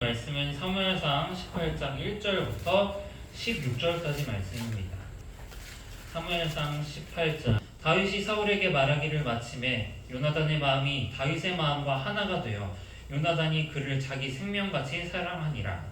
말씀은 사무엘상 18장 1절부터 16절까지 말씀입니다. 사무엘상 18장. 다윗이 사울에게 말하기를 마침에 요나단의 마음이 다윗의 마음과 하나가 되어 요나단이 그를 자기 생명같이 사랑하니라.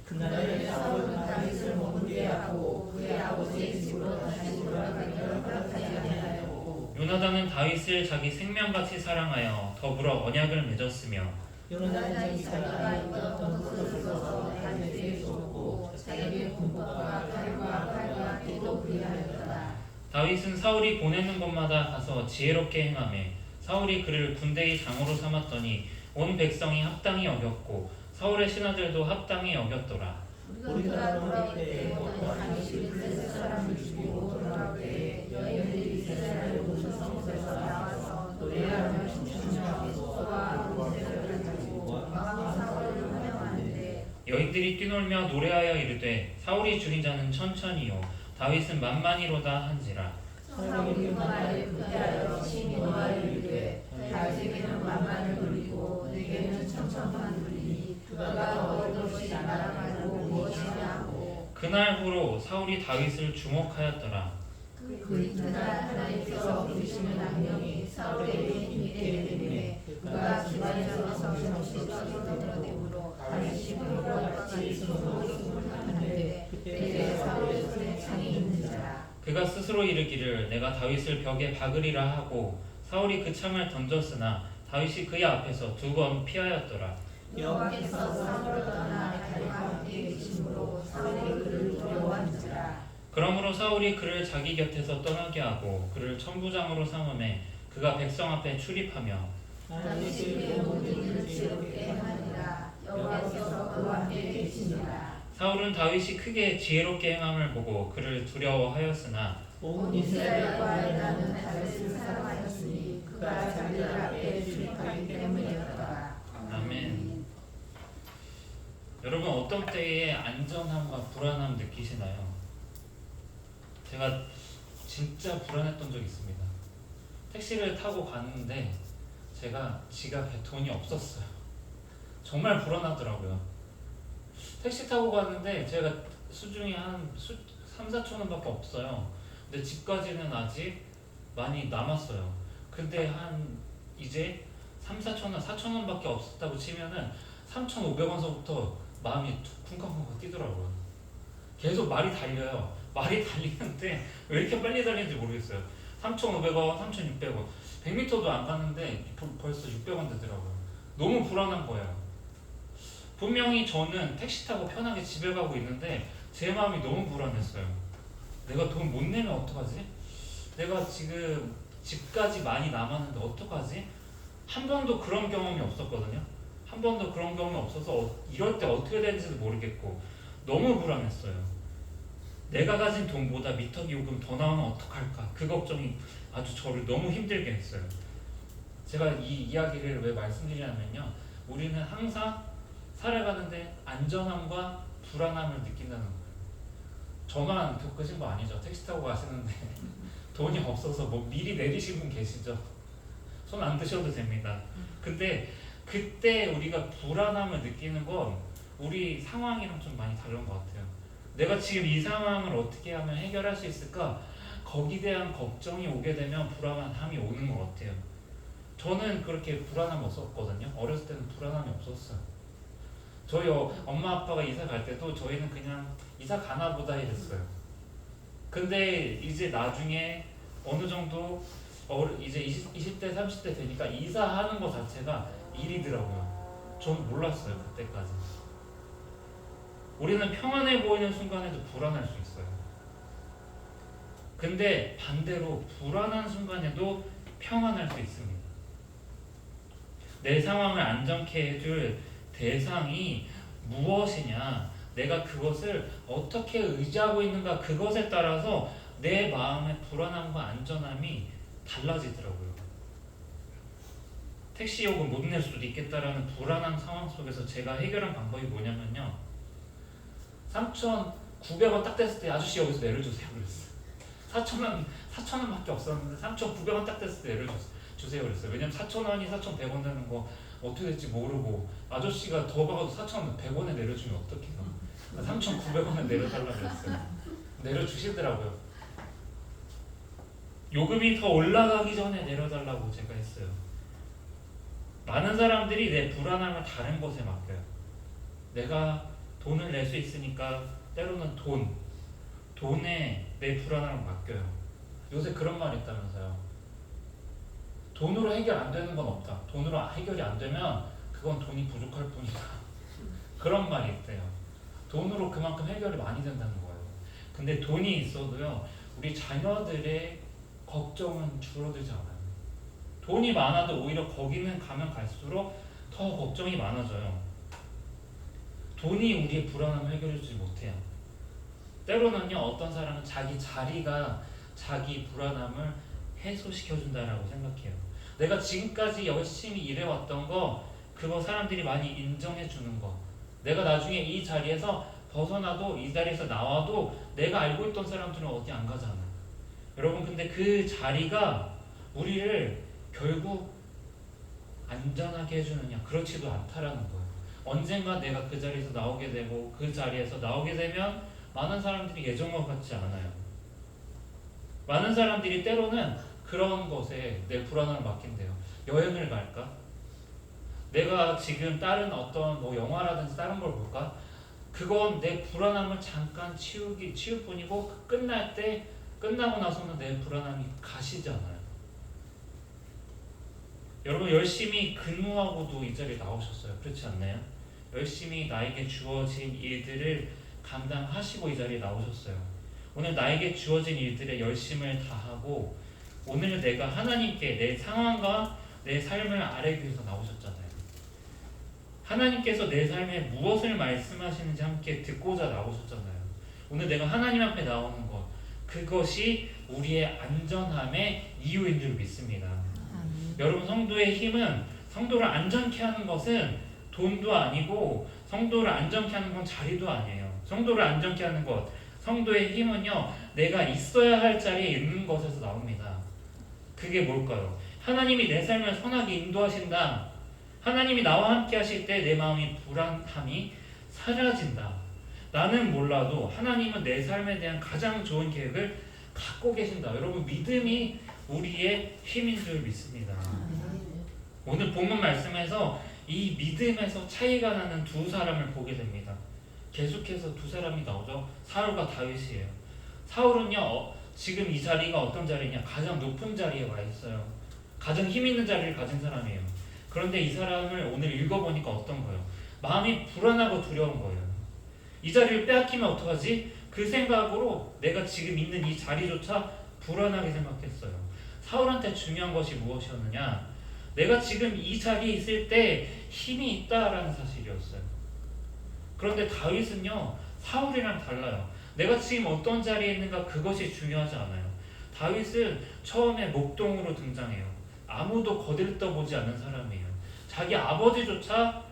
그날에 사울은 다윗을 머무르게 하고 그의 아버지의 집으로 다시 돌아가기를 허락하지 아니하였고, 요나단은 다윗을 자기 생명같이 사랑하여 더불어 언약을 맺었으며, 요나단이 자기가 있던 곳을 써서 다윗에게 줬고 자기의 군복과 칼과 띠도 그리하였다. 다윗은 사울이 보내는 곳마다 가서 지혜롭게 행하매 사울이 그를 군대의 장으로 삼았더니 온 백성이 합당히 여겼고 사울의 신하들도 합당히 여겼더라. 우리가 돌아올 때 어떤 다윗이 블레셋 사람을 죽이고 돌아올 때 여인들이 이스라엘 모든 성읍에서 나와서 노래하며 춤추며 소와 노새를 가지고 왕 사울을 환영하는데, 여인들이 뛰놀며 노래하여 이르되 사울이 죽인 자는 천천히요 다윗은 만만히로다 한지라. 사울이 요나단에 부대하여 친히 노하여 이르되 다윗에게는 만만을 누리고 내게는 천천만 누리니 그가 어디없이 날아가고 무엇이냐 하고, 그날 후로 사울이 다윗을 주목하였더라. 그 이튿날 하나님께서 부르시는 악령이 사울에게 힘있게 되매 그가 집안에서 정신없이 떠들어대므로 다윗이 부끄러웠지 숨을 하는데, 그때 사울의 손에 창이 있는지라. 그가 스스로 이르기를 내가 다윗을 벽에 박으리라 하고 사울이 그 창을 던졌으나 다윗이 그의 앞에서 2번 피하였더라. 여호와께서 사울을 떠나 다윗과 함께 계심으로 사울이 그를 두려워한지라. 그러므로 사울이 그를 자기 곁에서 떠나게 하고 그를 천부장으로 삼음에 그가 백성 앞에 출입하며 다윗이 그의 모든 일을 지혜롭게 하니라. 여호와께서 그와 함께 계시니라. 사울은 다윗이 크게 지혜롭게 행함을 보고 그를 두려워하였으나 온 이스라엘과 유다는 다윗을 사랑하였으니 그가 자기들 앞에 출입하기 때문이었다. 아멘. 여러분 어떤 때에 안전함과 불안함 느끼시나요? 제가 진짜 불안했던 적이 있습니다. 택시를 타고 갔는데 제가 지갑에 돈이 없었어요. 정말 불안하더라고요. 택시 타고 갔는데 제가 수중에 한 3, 4천 원밖에 없어요. 근데 집까지는 아직 많이 남았어요. 근데 한 이제 3, 4천 원, 4천 원밖에 없었다고 치면은 3,500원서부터 마음이 쿵쾅쿵쾅 뛰더라고요. 계속 말이 달려요. 말이 달리는데 왜 이렇게 빨리 달리는지 모르겠어요. 3,500원, 3,600원 100m도 안 갔는데 벌써 600원 되더라고요. 너무 불안한 거예요. 분명히 저는 택시 타고 편하게 집에 가고 있는데 제 마음이 너무 불안했어요. 내가 돈 못 내면 어떡하지? 내가 지금 집까지 많이 남았는데 어떡하지? 한 번도 그런 경험이 없었거든요. 한 번도 그런 경험이 없어서 이럴 때 어떻게 되는지도 모르겠고 너무 불안했어요. 내가 가진 돈보다 미터기 요금 더 나오면 어떡할까? 그 걱정이 아주 저를 너무 힘들게 했어요. 제가 이 이야기를 왜 말씀드리냐면요. 우리는 항상 살아가는데 안전함과 불안함을 느낀다는 거예요. 저만 겪으신 거 아니죠? 택시 타고 가시는데 돈이 없어서 뭐 미리 내리신 분 계시죠? 손 안 드셔도 됩니다. 근데 그때 우리가 불안함을 느끼는 건 우리 상황이랑 좀 많이 다른 것 같아요. 내가 지금 이 상황을 어떻게 하면 해결할 수 있을까? 거기에 대한 걱정이 오게 되면 불안함이 오는 것 같아요. 저는 그렇게 불안함이 없었거든요. 어렸을 때는 불안함이 없었어요. 저희 엄마 아빠가 이사 갈 때도 저희는 그냥 이사 가나 보다 이랬어요. 근데 이제 나중에 어느 정도 이제 20대 30대 되니까 이사하는 것 자체가 일이더라고요. 전 몰랐어요. 그때까지. 우리는 평안해 보이는 순간에도 불안할 수 있어요. 근데 반대로 불안한 순간에도 평안할 수 있습니다. 내 상황을 안정케 해줄 대상이 무엇이냐, 내가 그것을 어떻게 의지하고 있는가, 그것에 따라서 내 마음의 불안함과 안전함이 달라지더라고요. 택시 요금 못 낼 수도 있겠다라는 불안한 상황 속에서 제가 해결한 방법이 뭐냐면요, 3,900원 딱 됐을 때 아저씨 여기서 내려주세요 그랬어요. 4,000원밖에 없었는데 3,900원 딱 됐을 때 내려주세요 그랬어요. 왜냐면 4,000원이 4,100원 되는 거 어떻게 될지 모르고 아저씨가 더 박아도 4,000원 100원에 내려주면 어떡해요. 3,900원에 내려달라고 그랬어요. 내려주시더라고요. 요금이 더 올라가기 전에 내려달라고 제가 했어요. 많은 사람들이 내 불안함을 다른 것에 맡겨요. 내가 돈을 낼 수 있으니까 때로는 돈에 내 불안함을 맡겨요. 요새 그런 말이 있다면서요. 돈으로 해결 안 되는 건 없다. 돈으로 해결이 안 되면 그건 돈이 부족할 뿐이다. 그런 말이 있대요. 돈으로 그만큼 해결이 많이 된다는 거예요. 근데 돈이 있어도요, 우리 자녀들의 걱정은 줄어들지 않아요. 돈이 많아도 오히려 거기는 가면 갈수록 더 걱정이 많아져요. 돈이 우리의 불안함을 해결해주지 못해요. 때로는요, 어떤 사람은 자기 자리가 자기 불안함을 해소시켜준다라고 생각해요. 내가 지금까지 열심히 일해왔던 거, 그거 사람들이 많이 인정해주는 거, 내가 나중에 이 자리에서 벗어나도, 이 자리에서 나와도 내가 알고 있던 사람들은 어디 안 가잖아. 여러분, 근데 그 자리가 우리를 결국 안전하게 해주느냐? 그렇지도 않다라는 거예요. 언젠가 내가 그 자리에서 나오게 되고, 그 자리에서 나오게 되면 많은 사람들이 예전과 같지 않아요. 많은 사람들이 때로는 그런 것에 내 불안함을 맡긴대요. 여행을 갈까? 내가 지금 다른 어떤 뭐 영화라든지 다른 걸 볼까? 그건 내 불안함을 잠깐 치울 뿐이고, 끝나고 나서는 내 불안함이 가시지 않아요. 여러분, 열심히 근무하고도 이 자리에 나오셨어요. 그렇지 않나요? 열심히 나에게 주어진 일들을 감당하시고 이 자리에 나오셨어요. 오늘 나에게 주어진 일들에 열심을 다하고, 오늘 내가 하나님께 내 상황과 내 삶을 알기 위해서 나오셨잖아요. 하나님께서 내 삶에 무엇을 말씀하시는지 함께 듣고자 나오셨잖아요. 오늘 내가 하나님 앞에 나오는 것, 그것이 우리의 안전함의 이유인 줄 믿습니다. 여러분, 성도의 힘은, 성도를 안전케 하는 것은 돈도 아니고, 성도를 안전케 하는 건 자리도 아니에요. 성도를 안전케 하는 것, 성도의 힘은요, 내가 있어야 할 자리에 있는 것에서 나옵니다. 그게 뭘까요? 하나님이 내 삶을 선하게 인도하신다. 하나님이 나와 함께 하실 때 내 마음이 불안함이 사라진다. 나는 몰라도 하나님은 내 삶에 대한 가장 좋은 계획을 갖고 계신다. 여러분, 믿음이 우리의 힘인 줄 믿습니다. 오늘 본문 말씀에서 이 믿음에서 차이가 나는 두 사람을 보게 됩니다. 계속해서 두 사람이 나오죠. 사울과 다윗이에요. 사울은요, 지금 이 자리가 어떤 자리냐? 가장 높은 자리에 와 있어요. 가장 힘 있는 자리를 가진 사람이에요. 그런데 이 사람을 오늘 읽어보니까 어떤 거예요? 마음이 불안하고 두려운 거예요. 이 자리를 빼앗기면 어떡하지? 그 생각으로 내가 지금 있는 이 자리조차 불안하게 생각했어요. 사울한테 중요한 것이 무엇이었느냐? 내가 지금 이 자리에 있을 때 힘이 있다라는 사실이었어요. 그런데 다윗은요, 사울이랑 달라요. 내가 지금 어떤 자리에 있는가, 그것이 중요하지 않아요. 다윗은 처음에 목동으로 등장해요. 아무도 거들떠보지 않는 사람이에요. 자기 아버지조차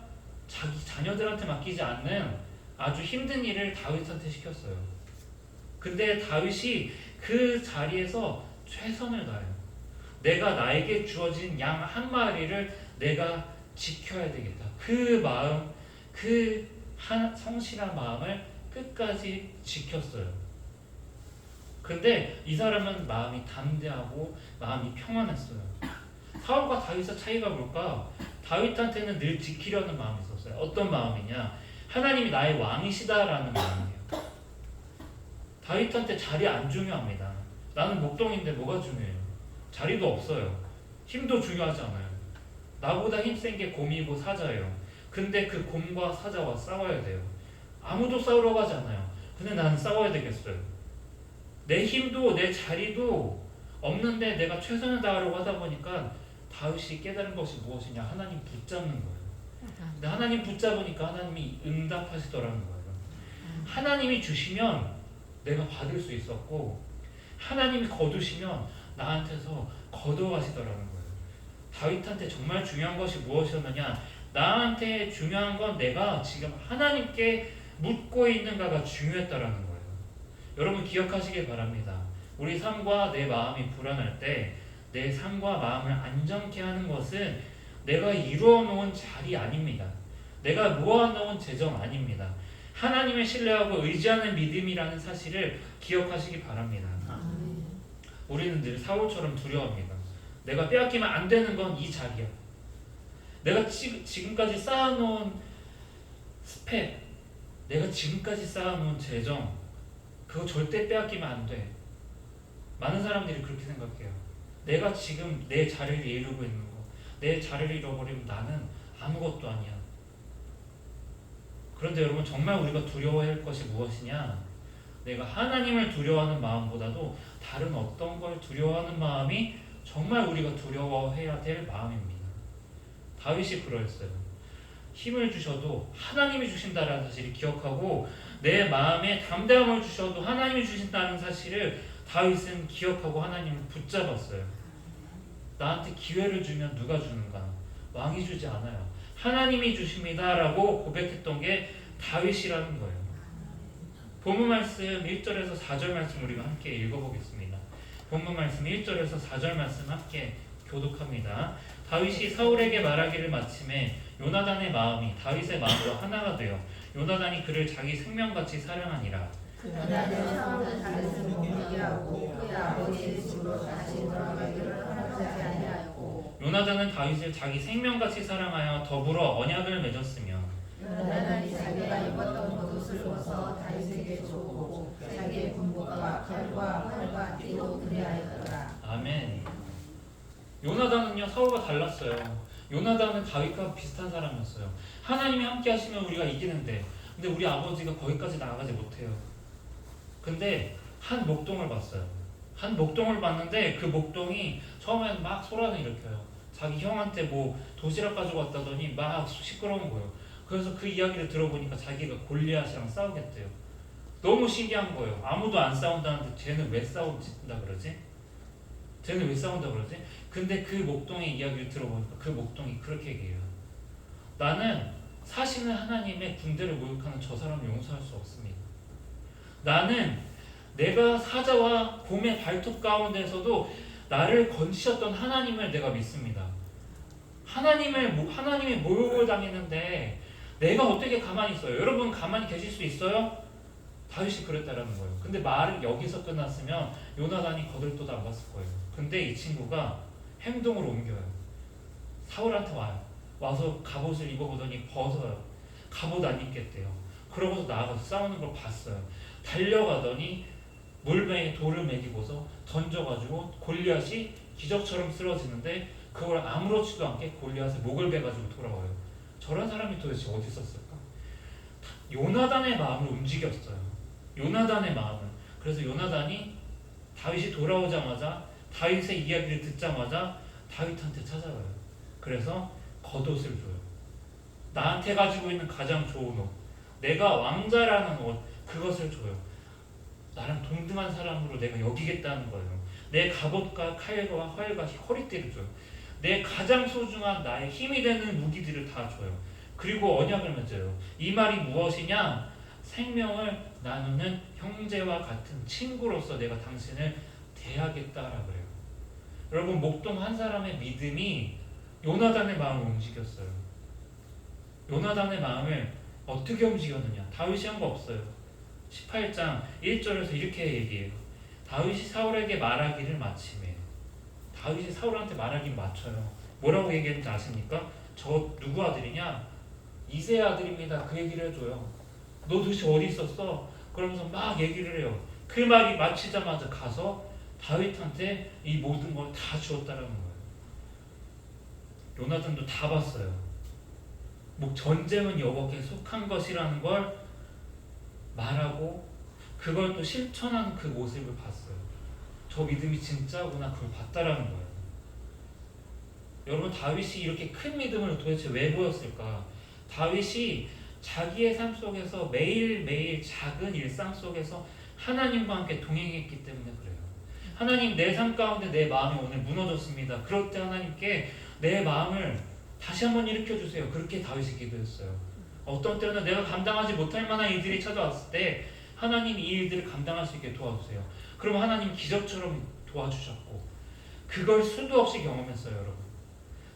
자기 자녀들한테 맡기지 않는 아주 힘든 일을 다윗한테 시켰어요. 근데 다윗이 그 자리에서 최선을 다해요. 내가 나에게 주어진 양 한 마리를 내가 지켜야 되겠다. 그 마음, 그 성실한 마음을 끝까지 지켰어요. 근데 이 사람은 마음이 담대하고 마음이 평안했어요. 사울과 다윗의 차이가 뭘까? 다윗한테는 늘 지키려는 마음이 있었어요. 어떤 마음이냐? 하나님이 나의 왕이시다라는 마음이에요. 다윗한테 자리 안 중요합니다. 나는 목동인데 뭐가 중요해요? 자리도 없어요. 힘도 중요하지 않아요. 나보다 힘센 게 곰이고 사자예요. 근데 그 곰과 사자와 싸워야 돼요. 아무도 싸우러 가지 않아요. 근데 나는 싸워야 되겠어요. 내 힘도 내 자리도 없는데 내가 최선을 다하려고 하다 보니까 다윗이 깨달은 것이 무엇이냐? 하나님 붙잡는 거예요. 근데 하나님 붙잡으니까 하나님이 응답하시더라는 거예요. 하나님이 주시면 내가 받을 수 있었고, 하나님이 거두시면 나한테서 거둬가시더라는 거예요. 다윗한테 정말 중요한 것이 무엇이었느냐? 나한테 중요한 건 내가 지금 하나님께 묻고 있는가가 중요했다라는 거예요. 여러분, 기억하시길 바랍니다. 우리 삶과 내 마음이 불안할 때 내 삶과 마음을 안정케 하는 것은 내가 이루어 놓은 자리 아닙니다. 내가 모아놓은 재정 아닙니다. 하나님을 신뢰하고 의지하는 믿음이라는 사실을 기억하시기 바랍니다. 우리는 늘 사울처럼 두려워합니다. 내가 빼앗기면 안 되는 건 이 자리야. 내가 지금까지 쌓아놓은 스펙, 내가 지금까지 쌓아놓은 재정, 그거 절대 빼앗기면 안 돼. 많은 사람들이 그렇게 생각해요. 내가 지금 내 자리를 이루고 있는 거, 내 자리를 잃어버리면 나는 아무것도 아니야. 그런데 여러분, 정말 우리가 두려워해야 할 것이 무엇이냐? 내가 하나님을 두려워하는 마음보다도 다른 어떤 걸 두려워하는 마음이 정말 우리가 두려워해야 될 마음입니다. 다윗이 그러했어요. 힘을 주셔도 하나님이 주신다는 사실을 기억하고 내 마음에 담대함을 주셔도 하나님이 주신다는 사실을 다윗은 기억하고 하나님을 붙잡았어요. 나한테 기회를 주면 누가 주는가? 왕이 주지 않아요. 하나님이 주십니다 라고 고백했던 게 다윗이라는 거예요. 본문 말씀 1절에서 4절 말씀 우리가 함께 읽어보겠습니다. 본문 말씀 1절에서 4절 말씀 함께 교독합니다. 다윗이 사울에게 말하기를 마침에 요나단의 마음이 다윗의 마음과 하나가 되어 요나단이 그를 자기 생명같이 사랑하니라. 요나단은 사울을 다윗을 공격하고 그의 아버지의 집으로 다시 돌아가기를 허락하지 아니하였고 요나단은 다윗을 자기 생명같이 사랑하여 더불어 언약을 맺었으며 요나단이 자기가 입었던 겉옷을 벗어 다윗에게 주고 자기의 군복과 칼과 활과 띠도 그리하였더라. 아멘. 요나단은요 사울과 달랐어요. 요나단은 다윗과 비슷한 사람이었어요. 하나님이 함께 하시면 우리가 이기는데, 근데 우리 아버지가 거기까지 나아가지 못해요. 근데 한 목동을 봤어요. 한 목동을 봤는데 그 목동이 처음에는 막 소란을 일으켜요. 자기 형한테 뭐 도시락 가지고 왔다더니 막 시끄러운 거예요. 그래서 그 이야기를 들어보니까 자기가 골리앗이랑 싸우겠대요. 너무 신기한 거예요. 아무도 안 싸운다는데 쟤는 왜 싸운다 그러지? 쟤는 왜 싸운다 그러지? 근데 그 목동의 이야기를 들어보니까 그 목동이 그렇게 얘기해요. 나는 사시는 하나님의 군대를 모욕하는 저 사람을 용서할 수 없습니다. 나는 내가 사자와 곰의 발톱 가운데서도 나를 건지셨던 하나님을 내가 믿습니다. 하나님의 모욕을 당했는데 내가 어떻게 가만히 있어요? 여러분 가만히 계실 수 있어요? 다윗이 그랬다라는 거예요. 근데 말은 여기서 끝났으면 요나단이 거들떠도 안 봤을 거예요. 근데 이 친구가 행동으로 옮겨요. 사울한테 와요. 와서 갑옷을 입어보더니 벗어요. 갑옷 안 입겠대요. 그러고서 나아가서 싸우는 걸 봤어요. 달려가더니 물병에 돌을 매기고서 던져가지고 골리앗이 기적처럼 쓰러지는데 그걸 아무렇지도 않게 골리앗의 목을 베가지고 돌아와요. 저런 사람이 도대체 어디 있었을까? 요나단의 마음을 움직였어요. 요나단의 마음을. 그래서 요나단이 다윗이 돌아오자마자 다윗의 이야기를 듣자마자 다윗한테 찾아가요. 그래서 겉옷을 줘요. 나한테 가지고 있는 가장 좋은 옷, 내가 왕자라는 옷, 그것을 줘요. 나랑 동등한 사람으로 내가 여기겠다는 거예요. 내 갑옷과 칼과 활과 허리띠를 줘요. 내 가장 소중한 나의 힘이 되는 무기들을 다 줘요. 그리고 언약을 맺어요. 이 말이 무엇이냐? 생명을 나누는 형제와 같은 친구로서 내가 당신을 대하겠다라고 그래요. 여러분, 목동 한 사람의 믿음이 요나단의 마음을 움직였어요. 요나단의 마음을 어떻게 움직였느냐? 다윗이 한 거 없어요. 18장 1절에서 이렇게 얘기해요. 다윗이 사울에게 말하기를 마침에. 다윗이 사울한테 말하기를 맞춰요. 뭐라고 얘기했는지 아십니까? 저 누구 아들이냐? 이세 아들입니다. 그 얘기를 해줘요. 너 도대체 어디 있었어? 그러면서 막 얘기를 해요. 그 말이 마치자마자 가서 다윗한테 이 모든 걸 다 주었다라는 거예요. 요나단도 다 봤어요. 뭐 전쟁은 여호와께 속한 것이라는 걸 말하고 그걸 또 실천하는 그 모습을 봤어요. 저 믿음이 진짜구나, 그걸 봤다라는 거예요. 여러분, 다윗이 이렇게 큰 믿음을 도대체 왜 보였을까? 다윗이 자기의 삶 속에서 매일매일 작은 일상 속에서 하나님과 함께 동행했기 때문에 그래요. 하나님, 내 삶 가운데 내 마음이 오늘 무너졌습니다. 그럴 때 하나님께 내 마음을 다시 한번 일으켜주세요. 그렇게 다윗이 기도했어요. 어떤 때는 내가 감당하지 못할 만한 일들이 찾아왔을 때 하나님 이 일들을 감당할 수 있게 도와주세요. 그럼 하나님 기적처럼 도와주셨고 그걸 수도 없이 경험했어요. 여러분,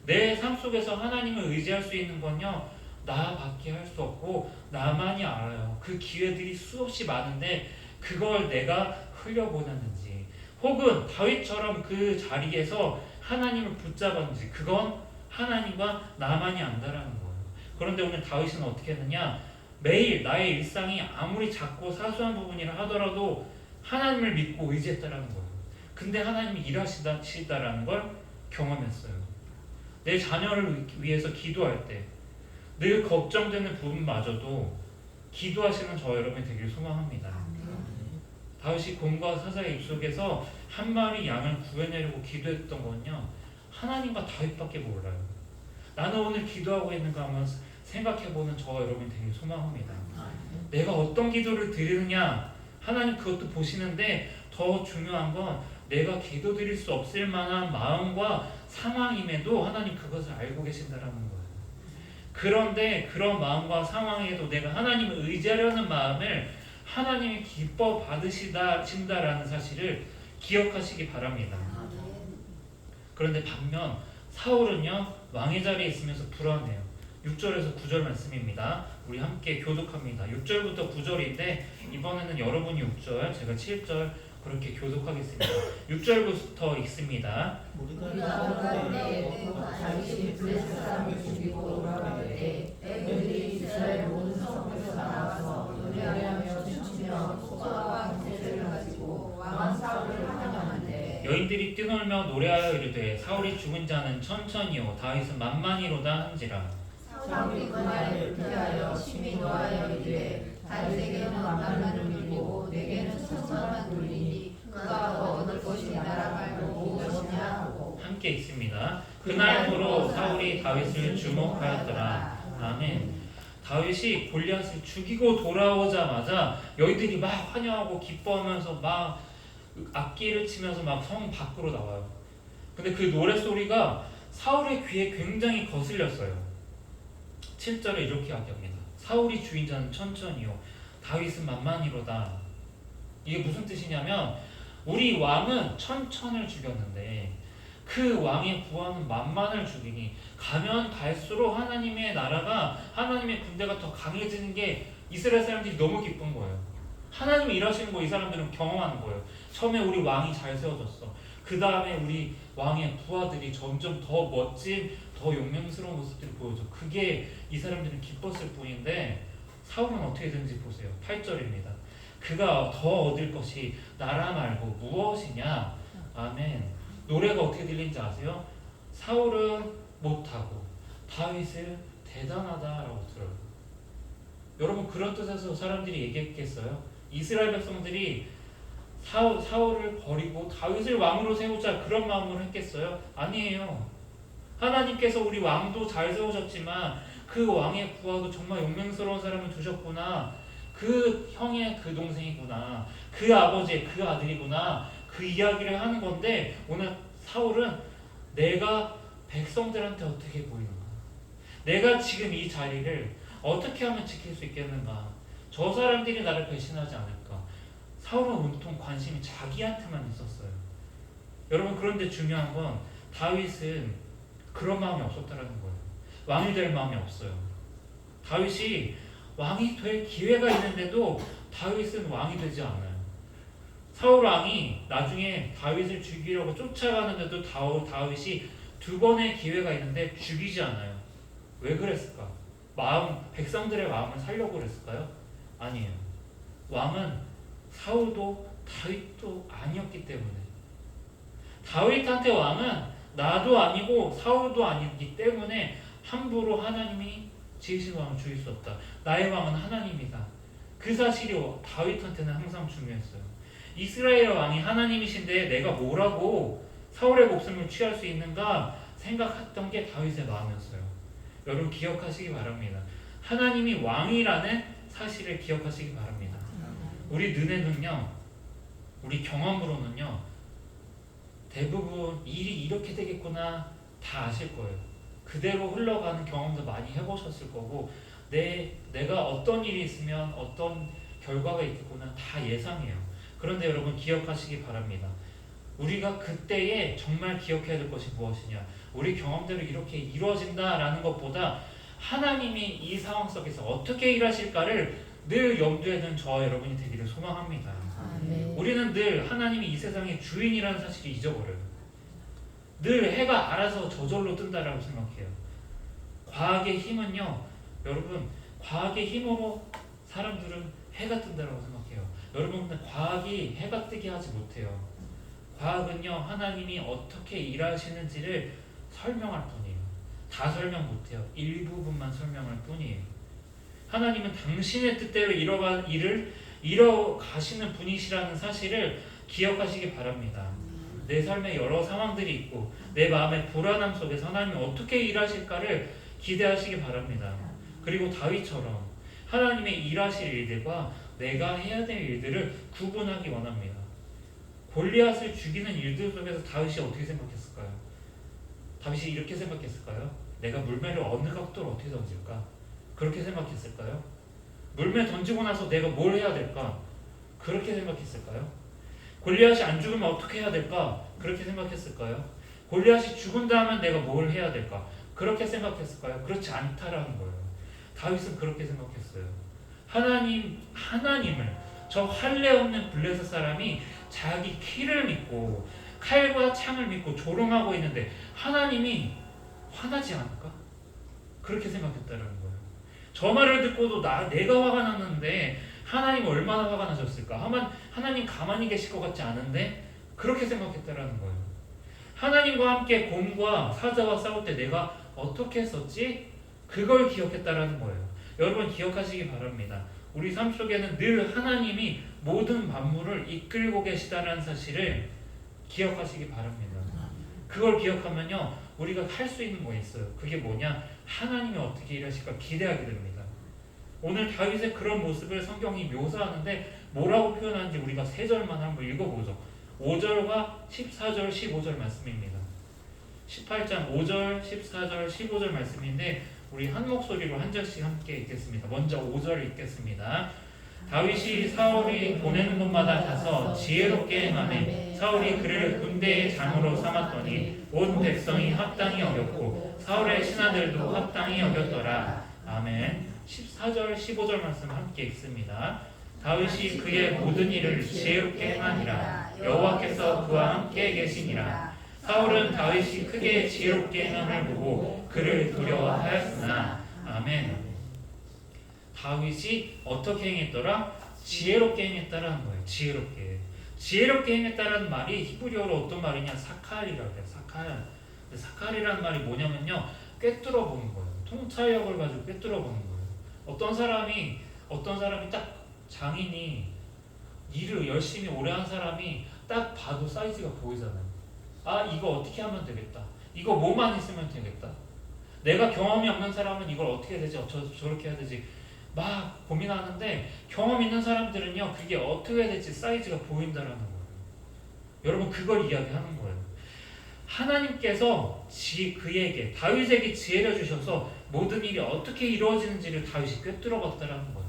내 삶 속에서 하나님을 의지할 수 있는 건요, 나밖에 할 수 없고 나만이 알아요. 그 기회들이 수없이 많은데 그걸 내가 흘려보냈는지, 혹은 다윗처럼 그 자리에서 하나님을 붙잡았는지, 그건 하나님과 나만이 안다라는 거예요. 그런데 오늘 다윗은 어떻게 했느냐? 매일 나의 일상이 아무리 작고 사소한 부분이라 하더라도 하나님을 믿고 의지했다라는 거예요. 근데 하나님이 일하시다라는 걸 경험했어요. 내 자녀를 위해서 기도할 때 늘 걱정되는 부분마저도 기도하시는 저 여러분이 되길 소망합니다. 다윗이 곰과 사자의 입속에서 한 마리 양을 구해내려고 기도했던 건요, 하나님과 다윗밖에 몰라요. 나는 오늘 기도하고 있는가 하면 생각해보는 저 여러분이 되길 소망합니다. 내가 어떤 기도를 드리느냐, 하나님 그것도 보시는데 더 중요한 건 내가 기도드릴 수 없을 만한 마음과 상황임에도 하나님 그것을 알고 계신다라는 거예요. 그런데 그런 마음과 상황에도 내가 하나님을 의지하려는 마음을 하나님이 기뻐 받으신다라는 사실을 기억하시기 바랍니다. 그런데 반면 사울은요, 왕의 자리에 있으면서 불안해요. 6절에서 9절 말씀입니다. 우리 함께 교독합니다. 6절부터 9절인데 이번에는 여러분이 6절, 제가 7절 그렇게 교독하겠습니다. 6절부터 읽습니다. 우리가 그때 다윗이 블레셋 사람을 죽이고 돌아가되 애들이 이스라엘 모든 성에서 나와서 노래하며 춤추며 소가와 번제를 가지고 왕 사울을 환영하는데 여인들이 뛰놀며 노래하여 이르되 사울이 죽은 자는 천천히요 다윗은 만만히로다 한지라. 사울이 그 말을 피하여 심히 노하여 이르되 다윗에게는 만만을 돌리고 내게는 천천만 돌리니 그가 더 얻을 것이 나라 말고 무엇이냐 하고. 함께 읽습니다. 그날부로 사울이 다윗을 주목하였더라. 아멘. 다윗이 골리앗을 죽이고 돌아오자마자 여인들이 막 환영하고 기뻐하면서 막 악기를 치면서 막 성 밖으로 나와요. 근데 그 노래소리가 사울의 귀에 굉장히 거슬렸어요. 7절에 이렇게 이야기합니다. 사울이 주인 자는 천천히요 다윗은 만만히로다. 이게 무슨 뜻이냐면, 우리 왕은 천천을 죽였는데 그 왕의 부하는 만만을 죽이니 가면 갈수록 하나님의 나라가, 하나님의 군대가 더 강해지는 게 이스라엘 사람들이 너무 기쁜 거예요. 하나님이 일하시는 거 이 사람들은 경험하는 거예요. 처음에 우리 왕이 잘 세워졌어. 그 다음에 우리 왕의 부하들이 점점 더 멋진, 더 용맹스러운 모습들을 보여줘. 그게 이 사람들은 기뻤을 뿐인데 사울은 어떻게 되는지 보세요. 8절입니다. 그가 더 얻을 것이 나라 말고 무엇이냐. 아멘. 노래가 어떻게 들리는지 아세요? 사울은 못하고 다윗은 대단하다라고 들어요. 여러분, 그런 뜻에서 사람들이 얘기했겠어요? 이스라엘 백성들이 사울을 버리고 다윗을 왕으로 세우자 그런 마음으로 했겠어요? 아니에요. 하나님께서 우리 왕도 잘 세우셨지만 그 왕의 부하도 정말 용맹스러운 사람을 두셨구나. 그 형의 그 동생이구나. 그 아버지의 그 아들이구나. 그 이야기를 하는 건데, 오늘 사울은 내가 백성들한테 어떻게 보이는가? 내가 지금 이 자리를 어떻게 하면 지킬 수 있겠는가? 저 사람들이 나를 배신하지 않을까? 사울은 온통 관심이 자기한테만 있었어요. 여러분, 그런데 중요한 건 다윗은 그런 마음이 없었다는 거예요. 왕이 될 마음이 없어요. 다윗이 왕이 될 기회가 있는데도 다윗은 왕이 되지 않아요. 사울 왕이 나중에 다윗을 죽이려고 쫓아가는데도 다윗이 두 번의 기회가 있는데 죽이지 않아요. 왜 그랬을까? 백성들의 마음을 살려고 그랬을까요? 아니에요. 왕은 사울도 다윗도 아니었기 때문에, 다윗한테 왕은 나도 아니고 사울도 아니기 때문에 함부로 하나님이 지으신 왕을 죽일 수 없다. 나의 왕은 하나님이다. 그 사실이 다윗한테는 항상 중요했어요. 이스라엘 왕이 하나님이신데 내가 뭐라고 사울의 목숨을 취할 수 있는가 생각했던 게 다윗의 마음이었어요. 여러분, 기억하시기 바랍니다. 하나님이 왕이라는 사실을 기억하시기 바랍니다. 우리 눈에는요, 우리 경험으로는요, 대부분 일이 이렇게 되겠구나 다 아실 거예요. 그대로 흘러가는 경험도 많이 해보셨을 거고, 내가 어떤 일이 있으면 어떤 결과가 있겠구나 다 예상해요. 그런데 여러분, 기억하시기 바랍니다. 우리가 그때에 정말 기억해야 될 것이 무엇이냐? 우리 경험대로 이렇게 이루어진다라는 것보다 하나님이 이 상황 속에서 어떻게 일하실까를 늘 염두에 둔 저와 여러분이 되기를 소망합니다. 아멘. 우리는 늘 하나님이 이 세상의 주인이라는 사실을 잊어버려요. 늘 해가 알아서 저절로 뜬다라고 생각해요. 과학의 힘은요, 여러분, 과학의 힘으로 사람들은 해가 뜬다라고 생각해요. 여러분, 근데 과학이 해가 뜨게 하지 못해요. 과학은요, 하나님이 어떻게 일하시는지를 설명할 뿐이에요. 다 설명 못해요. 일부분만 설명할 뿐이에요. 하나님은 당신의 뜻대로 일을 이뤄가시는 분이시라는 사실을 기억하시기 바랍니다. 내 삶에 여러 상황들이 있고 내 마음의 불안함 속에서 하나님이 어떻게 일하실까를 기대하시기 바랍니다. 그리고 다윗처럼 하나님의 일하실 일들과 내가 해야 될 일들을 구분하기 원합니다. 골리앗을 죽이는 일들 속에서 다윗이 어떻게 생각했을까요? 다윗이 이렇게 생각했을까요? 내가 물매를 어느 각도로 어떻게 던질까? 그렇게 생각했을까요? 물매 던지고 나서 내가 뭘 해야 될까? 그렇게 생각했을까요? 골리앗이 안 죽으면 어떻게 해야 될까? 그렇게 생각했을까요? 골리앗이 죽은 다음에 내가 뭘 해야 될까? 그렇게 생각했을까요? 그렇지 않다라는 거예요. 다윗은 그렇게 생각했어요. 하나님을 저 할례 없는 블레셋 사람이 자기 키를 믿고 칼과 창을 믿고 조롱하고 있는데 하나님이 화나지 않을까? 그렇게 생각했다는 거예요. 저 말을 듣고도 내가 화가 났는데 하나님 얼마나 화가 나셨을까? 하나님 가만히 계실 것 같지 않은데 그렇게 생각했다라는 거예요. 하나님과 함께 곰과 사자와 싸울 때 내가 어떻게 했었지? 그걸 기억했다라는 거예요. 여러분 기억하시기 바랍니다. 우리 삶 속에는 늘 하나님이 모든 만물을 이끌고 계시다는 사실을 기억하시기 바랍니다. 그걸 기억하면요 우리가 할 수 있는 거 있어요. 그게 뭐냐? 하나님이 어떻게 일하실까 기대하게 됩니다. 오늘 다윗의 그런 모습을 성경이 묘사하는데 뭐라고 표현하는지 우리가 세 절만 한번 읽어보죠. 5절과 14절 15절 말씀입니다. 18장 5절 14절 15절 말씀인데 우리 한 목소리로 한 절씩 함께 읽겠습니다. 먼저 5절 읽겠습니다. 다윗이 사울이 보내는 곳마다 가서 지혜롭게 행하매 사울이 그를 군대의 장으로 삼았더니 온 백성이 합당히 여겼고 사울의 신하들도 합당히 여겼더라. 아멘. 14절 15절 말씀 함께 읽습니다. 다윗이 그의 모든 일을 지혜롭게 행하니라. 여호와께서 그와 함께 계시니라. 사울은 다윗이 크게 지혜롭게 행함을 보고 그를 두려워하였으나. 아멘. 다윗이 어떻게 행했더라? 지혜롭게 행했다라는 거예요. 지혜롭게 행했다라는 말이 히브리어로 어떤 말이냐? 사칼이라고 해요. 사칼이라는 말이 뭐냐면요, 꿰뚫어 보는 거예요. 통찰력을 가지고 꿰뚫어 보는 거예요. 어떤 사람이 딱 장인이 일을 열심히 오래 한 사람이 딱 봐도 사이즈가 보이잖아요. 아, 이거 어떻게 하면 되겠다. 이거 뭐만 있으면 되겠다. 내가 경험이 없는 사람은 이걸 어떻게 해야 되지? 저렇게 해야 되지? 막 고민하는데 경험 있는 사람들은요 그게 어떻게 해야 될지 사이즈가 보인다라는 거예요. 여러분 그걸 이야기하는 거예요. 하나님께서 그에게 다윗에게 지혜를 주셔서 모든 일이 어떻게 이루어지는지를 다윗이 꿰뚫어 봤다라는 거예요.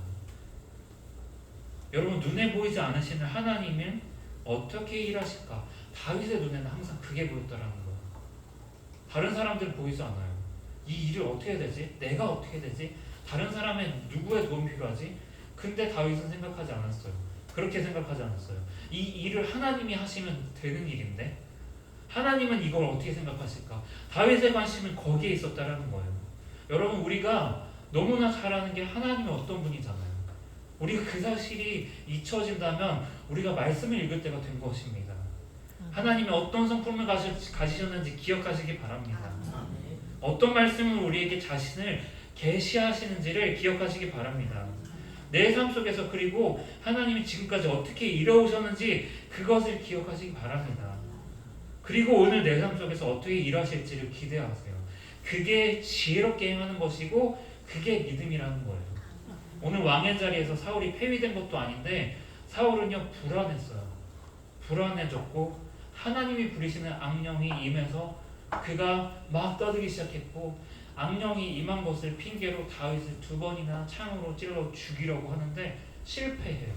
여러분 눈에 보이지 않으시는 하나님은 어떻게 일하실까? 다윗의 눈에는 항상 그게 보였다라는 거예요. 다른 사람들은 보이지 않아요. 이 일을 어떻게 해야 되지? 내가 어떻게 되지? 다른 사람의 누구의 도움이 필요하지? 근데 다윗은 생각하지 않았어요. 그렇게 생각하지 않았어요. 이 일을 하나님이 하시면 되는 일인데 하나님은 이걸 어떻게 생각하실까? 다윗의 관심은 거기에 있었다라는 거예요. 여러분 우리가 너무나 잘 아는 게 하나님이 어떤 분이잖아요. 우리가 그 사실이 잊혀진다면 우리가 말씀을 읽을 때가 된 것입니다. 하나님이 어떤 성품을 가지셨는지 기억하시기 바랍니다. 어떤 말씀을 우리에게 자신을 계시하시는지를 기억하시기 바랍니다. 내 삶 속에서 그리고 하나님이 지금까지 어떻게 이뤄오셨는지 그것을 기억하시기 바랍니다. 그리고 오늘 내 삶 속에서 어떻게 일하실지를 기대하세요. 그게 지혜롭게 행하는 것이고 그게 믿음이라는 거예요. 오늘 왕의 자리에서 사울이 폐위된 것도 아닌데 사울은요 불안했어요. 불안해졌고 하나님이 부리시는 악령이 임해서 그가 막 떠들기 시작했고 악령이 임한 것을 핑계로 다윗을 2번이나 창으로 찔러 죽이려고 하는데 실패해요.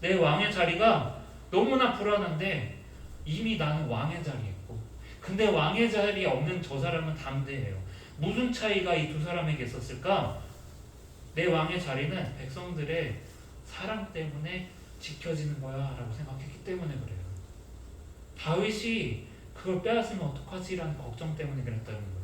내 왕의 자리가 너무나 불안한데 이미 나는 왕의 자리에 있고, 근데 왕의 자리에 없는 저 사람은 담대해요. 무슨 차이가 이 두 사람에게 있었을까? 내 왕의 자리는 백성들의 사랑 때문에 지켜지는 거야 라고 생각했기 때문에 그래요. 다윗이 그걸 빼앗으면 어떡하지라는 걱정 때문에 그랬다는 거예요.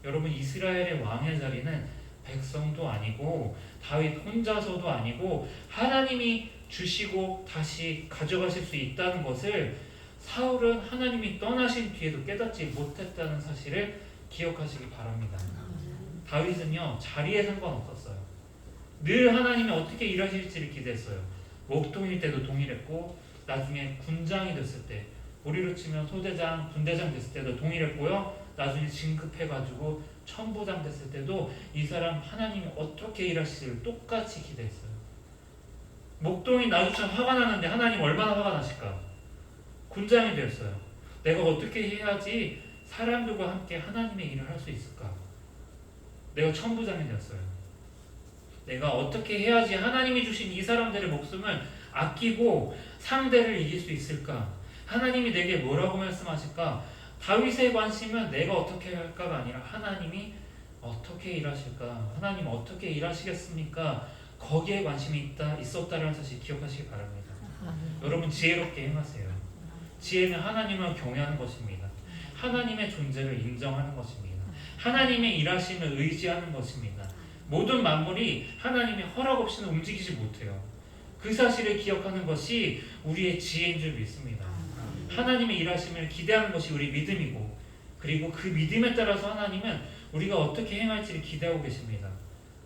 여러분, 이스라엘의 왕의 자리는 백성도 아니고 다윗 혼자서도 아니고 하나님이 주시고 다시 가져가실 수 있다는 것을 사울은 하나님이 떠나신 뒤에도 깨닫지 못했다는 사실을 기억하시기 바랍니다. 다윗은요, 자리에 상관없었어요. 늘 하나님이 어떻게 일하실지를 기대했어요. 목동일 때도 동일했고, 나중에 군장이 됐을 때, 우리로 치면 소대장, 분대장 됐을 때도 동일했고요. 나중에 진급해가지고 천부장 됐을 때도 이 사람 하나님이 어떻게 일하실지를 똑같이 기대했어요. 목동이 나주처럼 화가 나는데 하나님 얼마나 화가 나실까? 군장이 되었어요. 내가 어떻게 해야지 사람들과 함께 하나님의 일을 할 수 있을까? 내가 천부장이 되었어요. 내가 어떻게 해야지 하나님이 주신 이 사람들의 목숨을 아끼고 상대를 이길 수 있을까? 하나님이 내게 뭐라고 말씀하실까? 다윗의 관심은 내가 어떻게 할까가 아니라 하나님이 어떻게 일하실까? 하나님 어떻게 일하시겠습니까? 거기에 관심이 있었다는 사실 기억하시기 바랍니다. 여러분, 지혜롭게 행하세요. 지혜는 하나님을 경외하는 것입니다. 하나님의 존재를 인정하는 것입니다. 하나님의 일하심을 의지하는 것입니다. 모든 만물이 하나님의 허락 없이는 움직이지 못해요. 그 사실을 기억하는 것이 우리의 지혜인 줄 믿습니다. 하나님의 일하심을 기대하는 것이 우리 믿음이고, 그리고 그 믿음에 따라서 하나님은 우리가 어떻게 행할지를 기대하고 계십니다.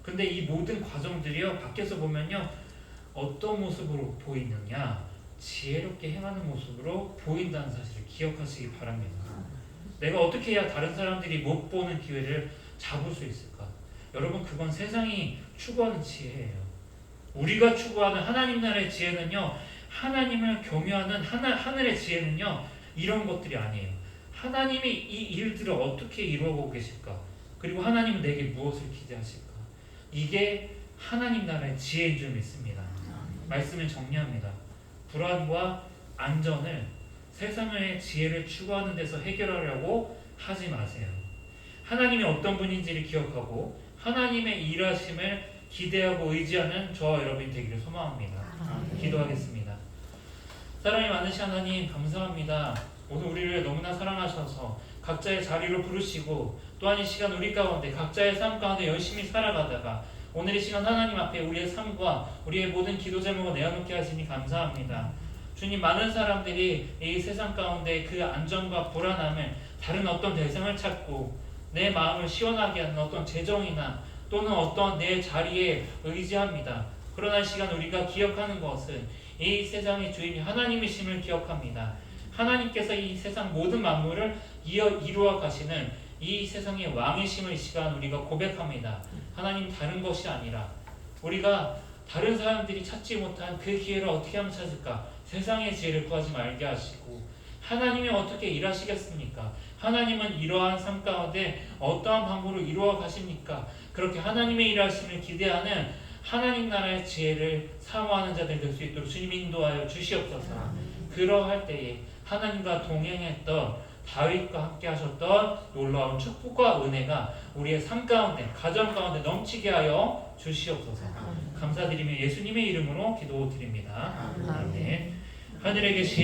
근데 이 모든 과정들이요, 밖에서 보면요, 어떤 모습으로 보이느냐? 지혜롭게 행하는 모습으로 보인다는 사실을 기억하시기 바랍니다. 내가 어떻게 해야 다른 사람들이 못 보는 기회를 잡을 수 있을까? 여러분, 그건 세상이 추구하는 지혜예요. 우리가 추구하는 하나님 나라의 지혜는요, 하나님을 경외하는 하늘의 지혜는요, 이런 것들이 아니에요. 하나님이 이 일들을 어떻게 이루어가고 계실까? 그리고 하나님은 내게 무엇을 기대하실까? 이게 하나님 나라의 지혜인 줄 믿습니다. 말씀을 정리합니다. 불안과 안전을 세상의 지혜를 추구하는 데서 해결하려고 하지 마세요. 하나님이 어떤 분인지를 기억하고 하나님의 일하심을 기대하고 의지하는 저와 여러분이 되기를 소망합니다. 기도하겠습니다. 사랑이 많으신 하나님, 감사합니다. 오늘 우리를 너무나 사랑하셔서 각자의 자리로 부르시고, 또한 이 시간 우리 가운데 각자의 삶 가운데 열심히 살아가다가 오늘 이 시간 하나님 앞에 우리의 삶과 우리의 모든 기도 제목을 내어놓게 하시니 감사합니다. 주님, 많은 사람들이 이 세상 가운데 그 안전과 불안함을 다른 어떤 대상을 찾고 내 마음을 시원하게 하는 어떤 재정이나 또는 어떤 내 자리에 의지합니다. 그러나 이 시간 우리가 기억하는 것은 이 세상의 주인이 하나님이심을 기억합니다. 하나님께서 이 세상 모든 만물을 이루어 가시는 이 세상의 왕이심을 이 시간 우리가 고백합니다. 하나님, 다른 것이 아니라 우리가 다른 사람들이 찾지 못한 그 기회를 어떻게 하면 찾을까? 세상의 지혜를 구하지 말게 하시고, 하나님이 어떻게 일하시겠습니까? 하나님은 이러한 삶 가운데 어떠한 방법으로 이루어 가십니까? 그렇게 하나님의 일하심을 기대하는 하나님 나라의 지혜를 사모하는 자들 될 수 있도록 주님 인도하여 주시옵소서. 그러할 때에 하나님과 동행했던 다윗과 함께 하셨던 놀라운 축복과 은혜가 우리의 삶 가운데, 가정 가운데 넘치게 하여 주시옵소서. 감사드리며 예수님의 이름으로 기도드립니다. 아멘. 하늘에 계신